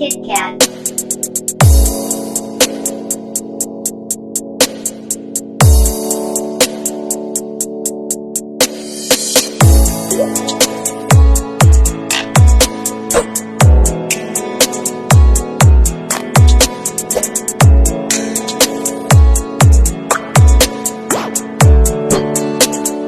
Kit Kat.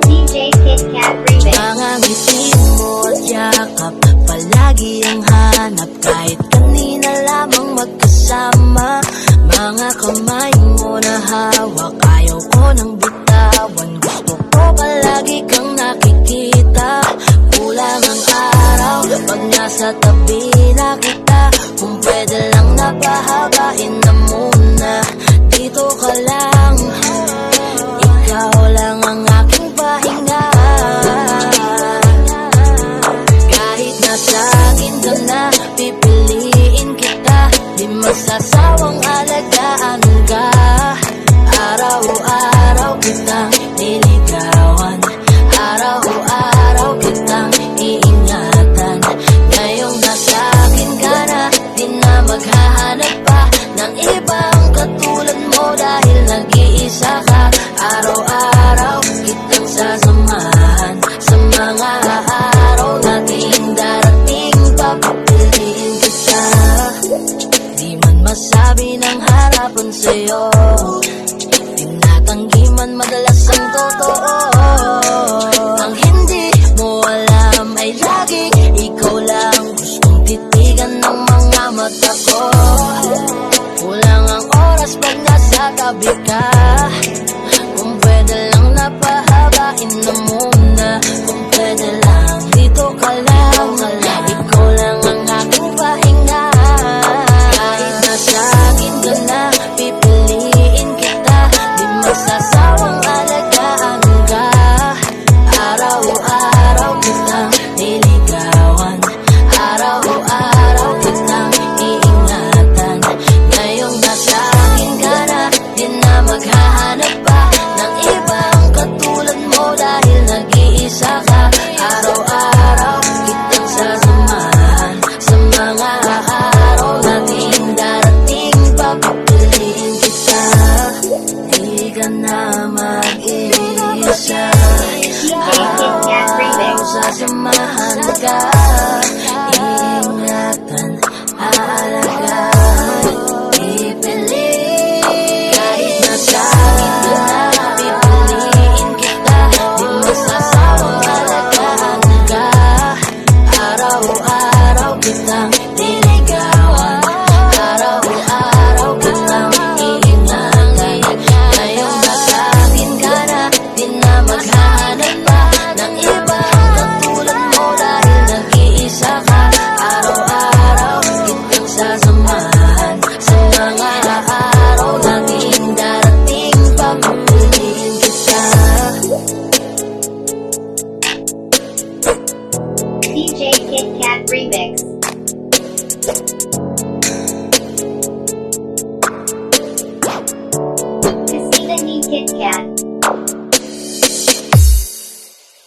DJ Kit Kat Remix. Mga ngiti mo at yakap, palagi ang hanap. Kahit kanina lamang magkasama, mga kamay mo na hawak, ayaw ko nang bitawan. Gusto ko palagi kang nakikita. Kulang ang araw pag nasa tabi na kita. Kung pwede lang napahabain na muna, dito ka lang. Ikaw lang ang aking pahinga. Kahit nasa akin ka na, pipiliin kita. Di masasawang alagaan ka. Araw-araw kitang niligawan, araw-araw kitang iingatan. Ngayong nasa akin ka na, di na maghahanap pa ng ibang katulad mo. Dahil nag-iisa ka, araw-araw kitang sasamahan. Sa mga araw nating darating, papapiliin kita. Di man masabi ng harapan sa'yo, tinatanggi man madalas ang totoo. Ang hindi mo alam ay laging ikaw lang gustong titigan ng mga mata ko. Kulang ang oras pag nasa tabi ka. Kung pwede lang napahabain na muna. Kung pwede lang dito ka lang. Ikaw lang ang aking pahinga. Kahit nasa akin ka na, pipiliin kita. Di masasawang alagaan ka. Araw-araw kitang niligawan, araw-araw kitang iingatan. Ngayong nasa akin ka na, di na maghahanap pa ng ibang katulad mo. Dahil nag-iisa ka, araw-araw kitang sasamahan. Sa mga araw nating darating, papapiliin kita. Di ka na mag-iisa, araw sasamahan ka. Ingatan, alagaan, pipiliin. Kahit nasa akin ka na, pipiliin kita. Di masasawang alagaan ka. Araw-araw kitang niligawan, araw-araw kitang iingatan. Ngayong nasa akin ka na, di na maghahanap pa ng ibang katulad mo. Dahil nag-iisa ka, araw-araw kitang sasamahan. Sa mga araw nating darating, papapiliin kita. DJ Kit Kat Remix.